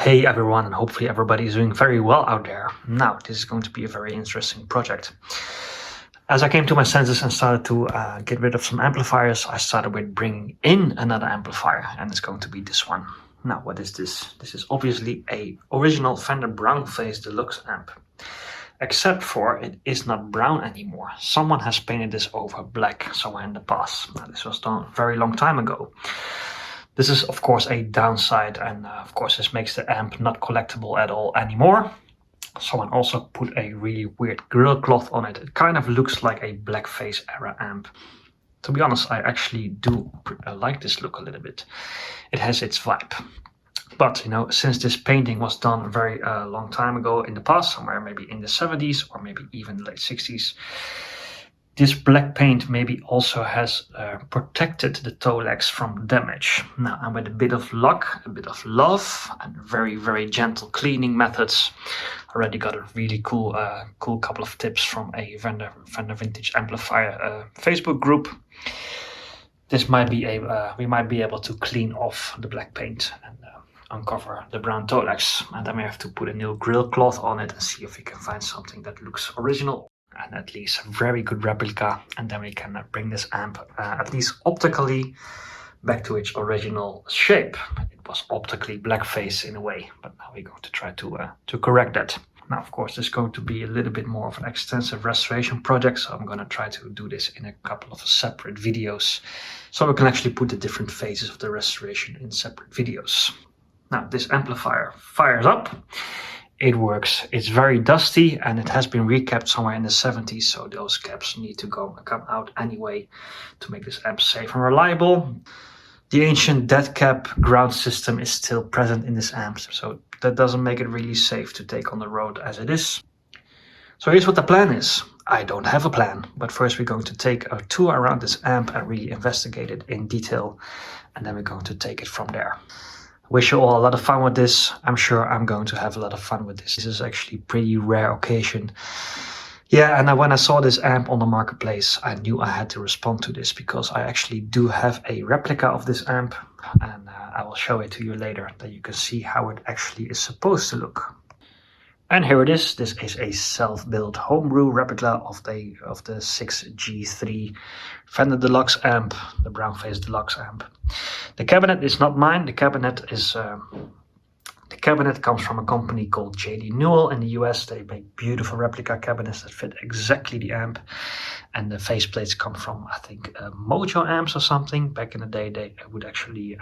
Hey everyone, and hopefully everybody is doing very well out there. Now, this is going to be a very interesting project. As I came to my senses and started to get rid of some amplifiers, I started with bringing in another amplifier, and it's going to be this one. Now, what is this? This is obviously a original Fender Brownface Deluxe amp. Except for it is not brown anymore. Someone has painted this over black somewhere in the past. Now, this was done a very long time ago. This is of course a downside, and of course this makes the amp not collectible at all anymore. Someone also put a really weird grill cloth on it. It kind of looks like a blackface era amp. To be honest, I actually do like this look a little bit. It has its vibe. But you know, since this painting was done a very long time ago in the past, somewhere maybe in the 70s or maybe even late 60s, this black paint maybe also has protected the toe legs from damage. Now, and with a bit of luck, a bit of love, and very, very gentle cleaning methods, I already got a really cool couple of tips from a Fender Vintage Amplifier Facebook group. This might be we might be able to clean off the black paint and uncover the brown toe legs. And then we have to put a new grill cloth on it and see if we can find something that looks original and at least a very good replica, and then we can bring this amp at least optically back to its original shape. It was optically blackface in a way, but now we're going to try to correct that. Now, of course, this is going to be a little bit more of an extensive restoration project, so I'm going to try to do this in a couple of separate videos, so we can actually put the different phases of the restoration in separate videos. Now, this amplifier fires up. It works. It's very dusty and it has been recapped somewhere in the 70s, so those caps need to come out anyway to make this amp safe and reliable. The ancient dead cap ground system is still present in this amp, so that doesn't make it really safe to take on the road as it is. So here's what the plan is. I don't have a plan, but first we're going to take a tour around this amp and really investigate it in detail, and then we're going to take it from there. Wish you all a lot of fun with this. I'm sure I'm going to have a lot of fun with this. This is actually a pretty rare occasion. Yeah, and when I saw this amp on the marketplace, I knew I had to respond to this because I actually do have a replica of this amp, and I will show it to you later that you can see how it actually is supposed to look. And here it is. This is a self-built homebrew replica of the 6G3 Fender Deluxe amp, the Brownface Deluxe amp. The cabinet is not mine. The cabinet comes from a company called J.D. Newell in the US. They make beautiful replica cabinets that fit exactly the amp. And the faceplates come from, I think, Mojo amps or something. Back in the day, they would actually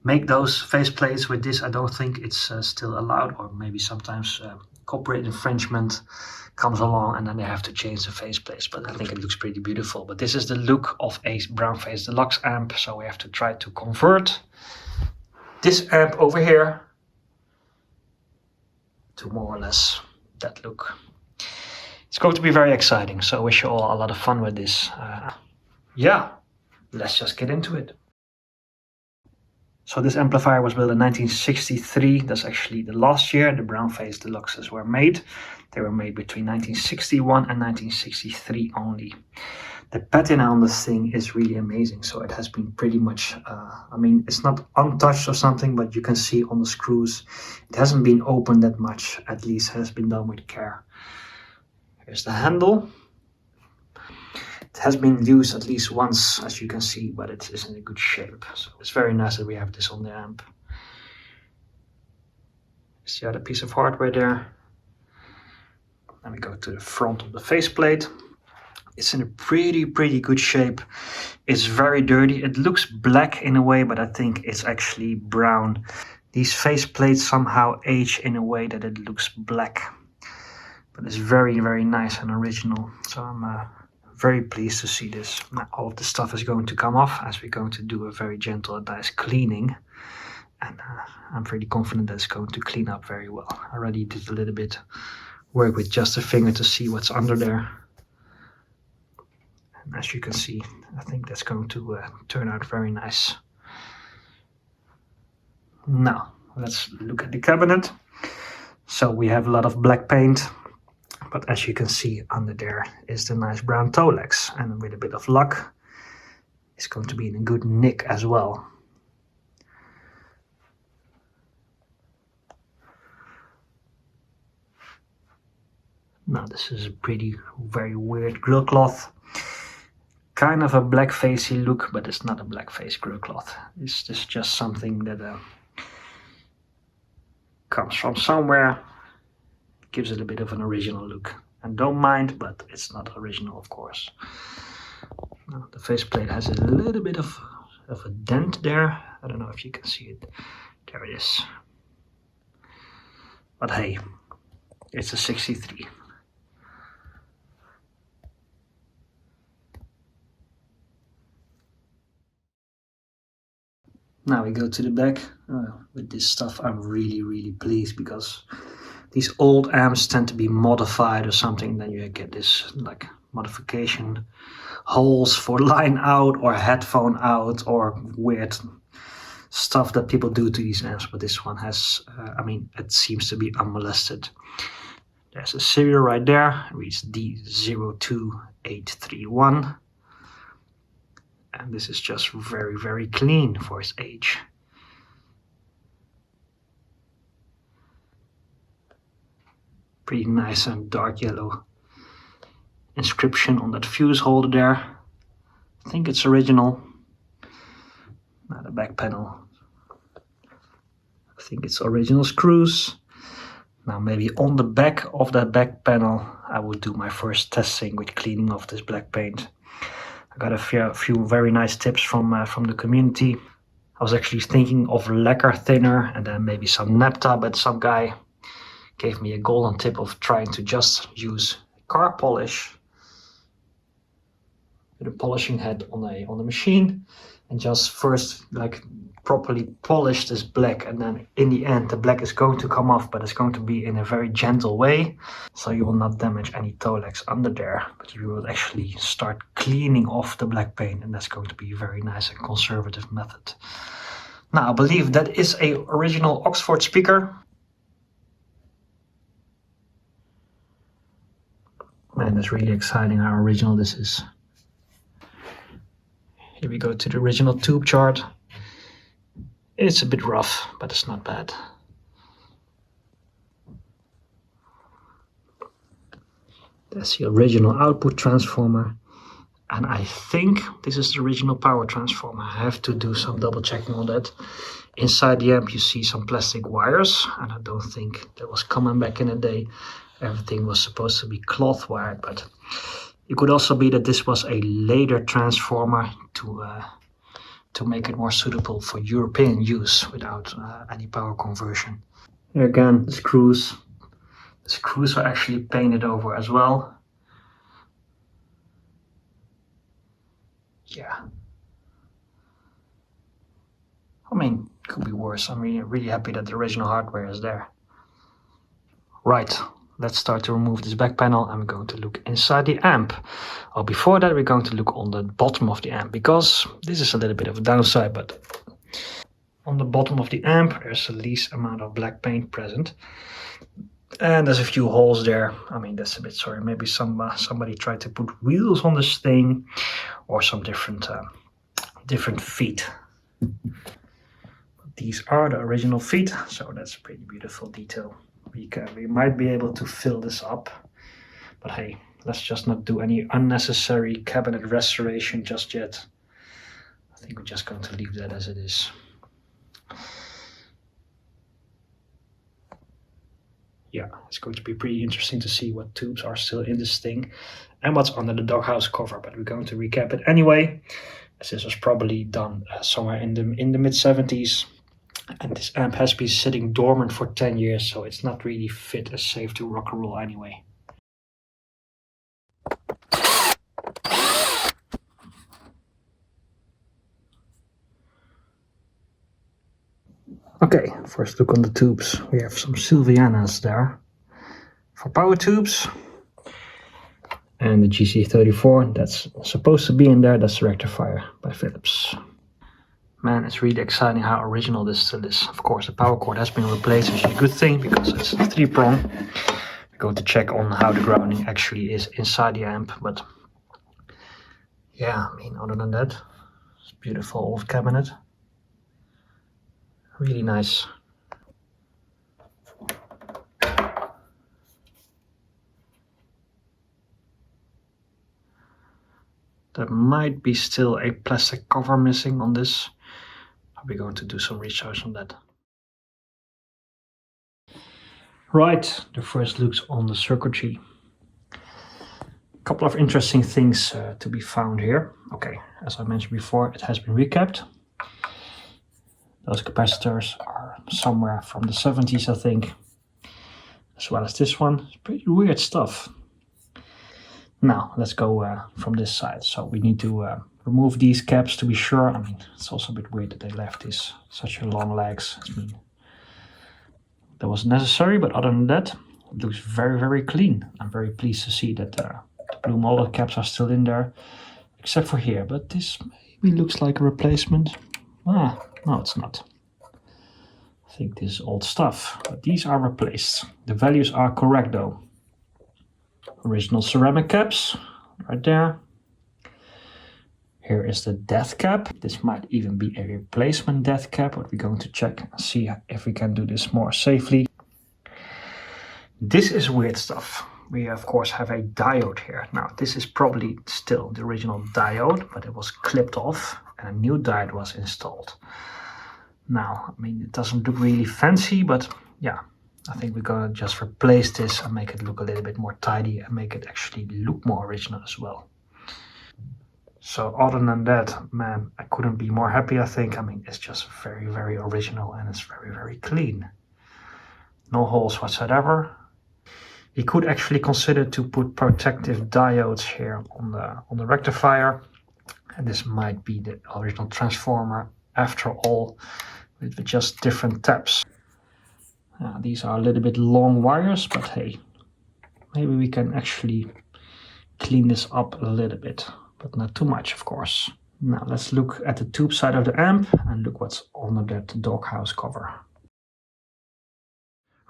make those faceplates. With this, I don't think it's still allowed, or maybe sometimes copyright infringement comes along and then they have to change the faceplates. But I think it looks pretty beautiful. But this is the look of a Brownface Deluxe amp, so we have to try to convert this amp over here to more or less that look. It's going to be very exciting, so I wish you all a lot of fun with this. Yeah, let's just get into it. So this amplifier was built in 1963. That's actually the last year the Brownface Deluxes were made. They were made between 1961 and 1963 only. The patina on this thing is really amazing. So it has been pretty much, I mean, it's not untouched or something, but you can see on the screws, it hasn't been opened that much. At least has been done with care. Here's the handle. It has been used at least once, as you can see, but it is in a good shape. So it's very nice that we have this on the amp. Here's the other piece of hardware there. Then we go to the front of the faceplate. It's in a pretty good shape. It's very dirty. It looks black in a way, but I think it's actually brown. These faceplates somehow age in a way that it looks black. But it's very nice and original. So I'm very pleased to see this. Now all of the stuff is going to come off as we're going to do a very gentle and nice cleaning. And I'm pretty confident that it's going to clean up very well. I already did a little bit work with just a finger to see what's under there. And as you can see, I think that's going to turn out very nice. Now, let's look at the cabinet. So we have a lot of black paint. But as you can see, under there is the nice brown toe legs. And with a bit of luck, it's going to be in a good nick as well. Now this is a very weird grill cloth. Kind of a blackfacey look, but it's not a blackface grill cloth. It's just something that comes from somewhere, gives it a bit of an original look. And don't mind, but it's not original, of course. Now, the faceplate has a little bit of a dent there. I don't know if you can see it. There it is. But hey, it's a 63. Now we go to the back. With this stuff I'm really pleased, because these old amps tend to be modified or something. Then you get this like modification holes for line out or headphone out or weird stuff that people do to these amps. But this one has, I mean, it seems to be unmolested. There's a serial right there. It reads D02831. And this is just very clean for its age. Pretty nice and dark yellow inscription on that fuse holder there. I think it's original. Now the back panel. I think it's original screws. Now maybe on the back of that back panel I will do my first testing with cleaning off this black paint. I got a few very nice tips from the community. I was actually thinking of lacquer thinner and then maybe some naphtha, but some guy gave me a golden tip of trying to just use car polish with a polishing head on the machine, and just first like properly polish this black, and then in the end the black is going to come off, but it's going to be in a very gentle way, so you will not damage any toe legs under there, but you will actually start cleaning off the black paint, and that's going to be a very nice and conservative method. Now I believe that is a original Oxford speaker. Man, it's really exciting how original this is. Here we go to the original tube chart. It's a bit rough, but it's not bad. That's the original output transformer. And I think this is the original power transformer. I have to do some double checking on that. Inside the amp you see some plastic wires, and I don't think that was common back in the day. Everything was supposed to be cloth wired, but it could also be that this was a later transformer to make it more suitable for European use without any power conversion. Here again, the screws. The screws are actually painted over as well. Yeah. I mean, it could be worse. I'm really happy that the original hardware is there. Right. Let's start to remove this back panel. I'm going to look inside the amp. Oh, before that we're going to look on the bottom of the amp, because this is a little bit of a downside, but on the bottom of the amp there's the least amount of black paint present. And there's a few holes there. I mean, that's a bit sorry. Maybe somebody tried to put wheels on this thing, or some different feet. But these are the original feet, so that's a pretty beautiful detail. We might be able to fill this up, but hey, let's just not do any unnecessary cabinet restoration just yet. I think we're just going to leave that as it is. Yeah, it's going to be pretty interesting to see what tubes are still in this thing and what's under the doghouse cover, but we're going to recap it anyway, as this was probably done somewhere in the mid-70s. And this amp has been sitting dormant for 10 years, so it's not really fit as safe to rock and roll anyway. Okay, first look on the tubes. We have some Sylvianas there for power tubes. And the GC34, that's supposed to be in there, that's the rectifier by Philips. Man, it's really exciting how original this still is. Of course, the power cord has been replaced, which is a good thing because it's 3-prong. We're going to check on how the grounding actually is inside the amp, but yeah, I mean, other than that, it's a beautiful old cabinet. Really nice. There might be still a plastic cover missing on this. We're going to do some research on that. Right, the first looks on the circuitry. A couple of interesting things to be found here. Okay, as I mentioned before, it has been recapped. Those capacitors are somewhere from the 70s, I think, as well as this one. It's pretty weird stuff. Now, let's go from this side. So we need to remove these caps to be sure. I mean, it's also a bit weird that they left this such a long legs. I mean, that was necessary, but other than that, it looks very, very clean. I'm very pleased to see that the blue molded caps are still in there, except for here. But this maybe looks like a replacement. Ah, no, it's not. I think this is old stuff, but these are replaced. The values are correct though. Original ceramic caps, right there. Here is the death cap. This might even be a replacement death cap, but we're going to check and see if we can do this more safely. This is weird stuff. We of course have a diode here. Now this is probably still the original diode, but it was clipped off and a new diode was installed. Now, I mean, it doesn't look really fancy, but yeah, I think we're gonna just replace this and make it look a little bit more tidy and make it actually look more original as well. So other than that, man, I couldn't be more happy, I think. I mean, it's just very, very original and it's very, very clean. No holes whatsoever. You could actually consider to put protective diodes here on the rectifier. And this might be the original transformer after all, with just different taps. These are a little bit long wires, but hey, maybe we can actually clean this up a little bit, but not too much, of course. Now let's look at the tube side of the amp and look what's under that doghouse cover.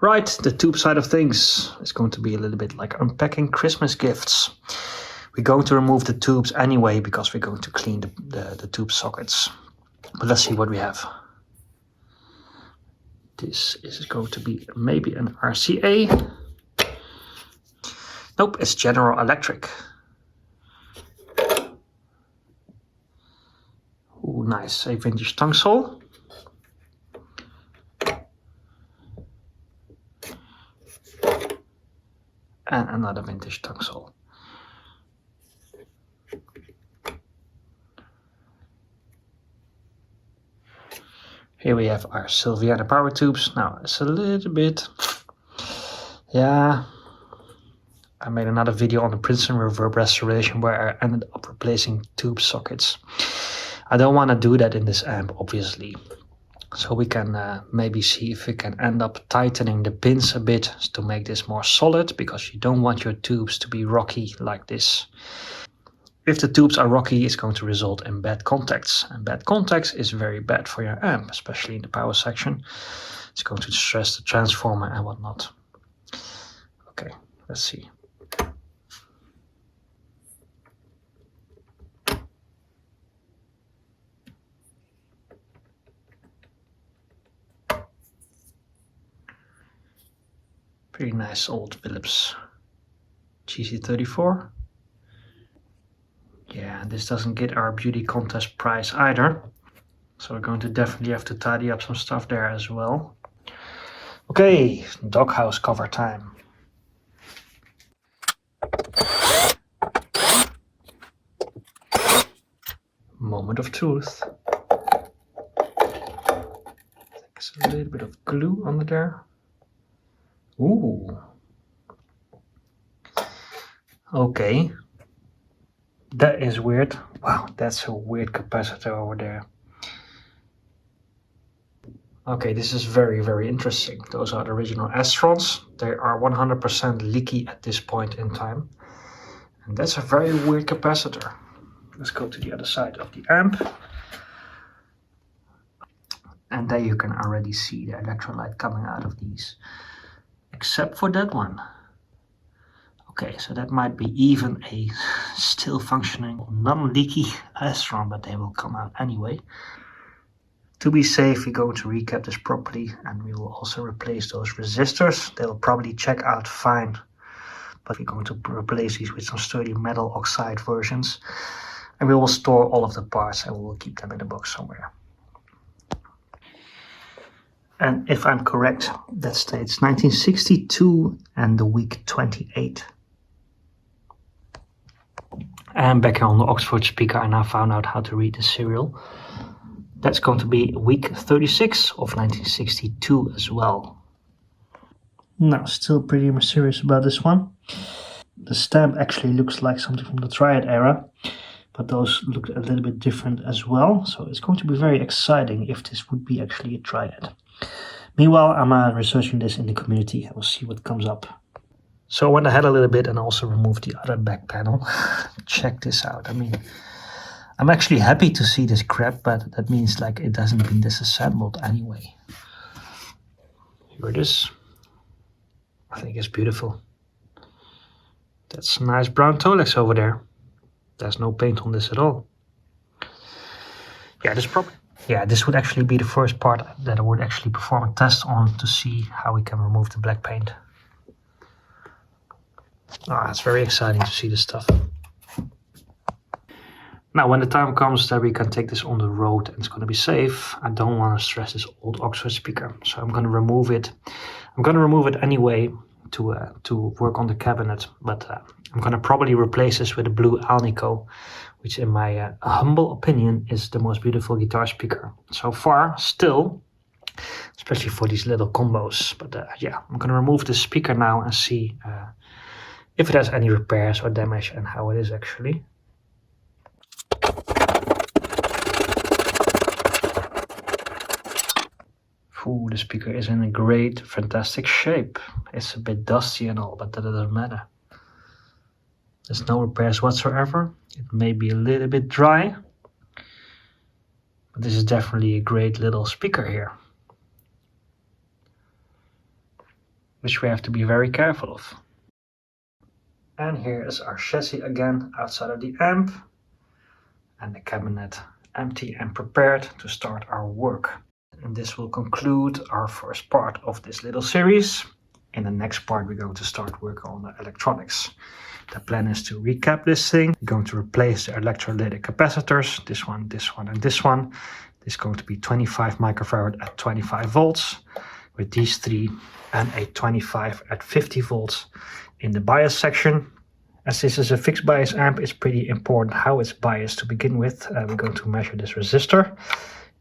Right, the tube side of things is going to be a little bit like unpacking Christmas gifts. We're going to remove the tubes anyway because we're going to clean the tube sockets. But let's see what we have. This is going to be maybe an RCA. Nope, it's General Electric. Ooh, nice, a vintage tongue sole. And another vintage tongue sole. Here we have our Sylviana power tubes. Now it's a little bit, yeah, I made another video on the Princeton reverb restoration where I ended up replacing tube sockets. I don't want to do that in this amp, obviously. So we can maybe see if we can end up tightening the pins a bit to make this more solid, because you don't want your tubes to be rocky like this. If the tubes are rocky, it's going to result in bad contacts. And bad contacts is very bad for your amp, especially in the power section. It's going to stress the transformer and whatnot. Okay, let's see. Pretty nice old Philips GC34. Yeah, this doesn't get our beauty contest prize either. So we're going to definitely have to tidy up some stuff there as well. Okay, doghouse cover time. Moment of truth. There's a little bit of glue under there. Ooh. Okay. That is weird. Wow, that's a weird capacitor over there. Okay, this is very, very interesting. Those are the original Astrons. They are 100% leaky at this point in time. And that's a very weird capacitor. Let's go to the other side of the amp. And there you can already see the electrolyte coming out of these. Except for that one. Okay, so that might be even a still functioning, non-leaky Astron, but they will come out anyway. To be safe, we're going to recap this properly, and we will also replace those resistors. They will probably check out fine, but we're going to replace these with some sturdy metal oxide versions. And we will store all of the parts and we will keep them in a box somewhere. And if I'm correct, that states 1962 and the week 28. And back here on the Oxford speaker, I now found out how to read the serial. That's going to be week 36 of 1962 as well. Now, still pretty mysterious about this one. The stamp actually looks like something from the Triad era, but those look a little bit different as well. So it's going to be very exciting if this would be actually a Triad. Meanwhile, I'm researching this in the community and we'll see what comes up. So I went ahead a little bit and also removed the other back panel. Check this out. I mean, I'm actually happy to see this crap, but that means like it hasn't been disassembled anyway. Here it is. I think it's beautiful. That's nice brown Tolex over there. There's no paint on this at all. Yeah, this would actually be the first part that I would actually perform a test on to see how we can remove the black paint. It's very exciting to see this stuff. Now, when the time comes that we can take this on the road and it's going to be safe, I don't want to stress this old Oxford speaker. So I'm going to remove it. I'm going to remove it anyway to work on the cabinet. But I'm going to probably replace this with a blue Alnico, which in my humble opinion is the most beautiful guitar speaker so far still, especially for these little combos. But yeah, I'm going to remove the speaker now and see if it has any repairs or damage and how it is actually. Ooh, the speaker is in a great, fantastic shape. It's a bit dusty and all, but that doesn't matter. There's no repairs whatsoever. It may be a little bit dry, but this is definitely a great little speaker here, which we have to be very careful of. And here is our chassis again outside of the amp, and the cabinet empty and prepared to start our work. And this will conclude our first part of this little series. In the next part, we're going to start working on the electronics. The plan is to recap this thing. We're going to replace the electrolytic capacitors, this one, and this one. This is going to be 25 microfarad at 25 volts with these three, and a 25 at 50 volts in the bias section. As this is a fixed bias amp, it's pretty important how it's biased to begin with. We're going to measure this resistor.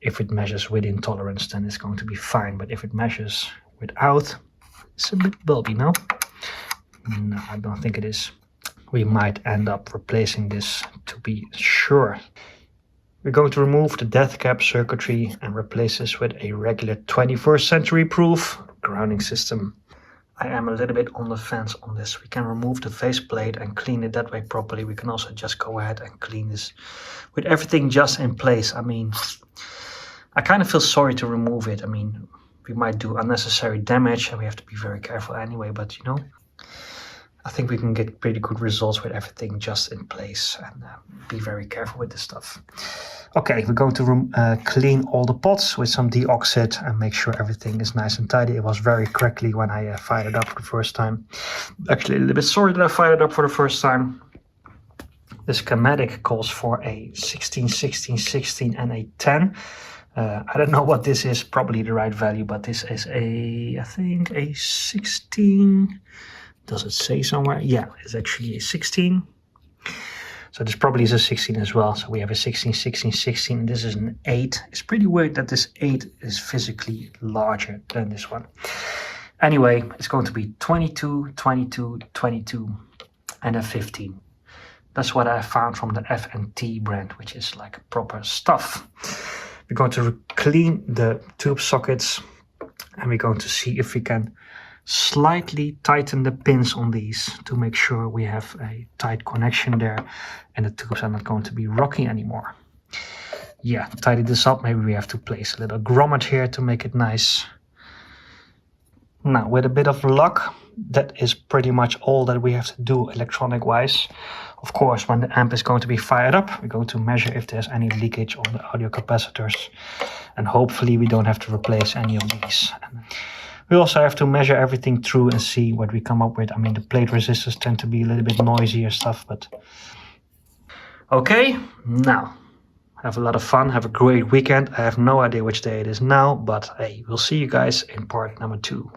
If it measures within tolerance, then it's going to be fine. But if it measures without, it's a bit bulby, no? No, I don't think it is. We might end up replacing this to be sure. We're going to remove the death cap circuitry and replace this with a regular 21st century proof grounding system. I am a little bit on the fence on this. We can remove the faceplate and clean it that way properly. We can also just go ahead and clean this with everything just in place. I mean, I kind of feel sorry to remove it. I mean, we might do unnecessary damage and we have to be very careful anyway, but you know, I think we can get pretty good results with everything just in place, and be very careful with this stuff. Okay, we're going to clean all the pots with some deoxit and make sure everything is nice and tidy. It was very crackly when I fired it up for the first time. Actually, a little bit sorry that I fired it up for the first time. The schematic calls for a 16, 16, 16 and a 10. I don't know what this is, probably the right value, but this is I think a 16. Does it say somewhere? Yeah, it's actually a 16. So this probably is a 16 as well. So we have a 16, 16, 16, and this is an 8. It's pretty weird that this 8 is physically larger than this one. Anyway, it's going to be 22, 22, 22, and a 15. That's what I found from the F&T brand, which is like proper stuff. We're going to clean the tube sockets, and we're going to see if we can slightly tighten the pins on these to make sure we have a tight connection there and the tubes are not going to be rocky anymore. Yeah, to tidy this up, maybe we have to place a little grommet here to make it nice. Now, with a bit of luck, that is pretty much all that we have to do electronic wise. Of course, when the amp is going to be fired up, we're going to measure if there's any leakage on the audio capacitors, and hopefully we don't have to replace any of these. We also have to measure everything through and see what we come up with. I mean, the plate resistors tend to be a little bit noisy and stuff, but Okay, now have a lot of fun, have a great weekend. I have no idea which day it is now, but hey, we'll see you guys in part number 2.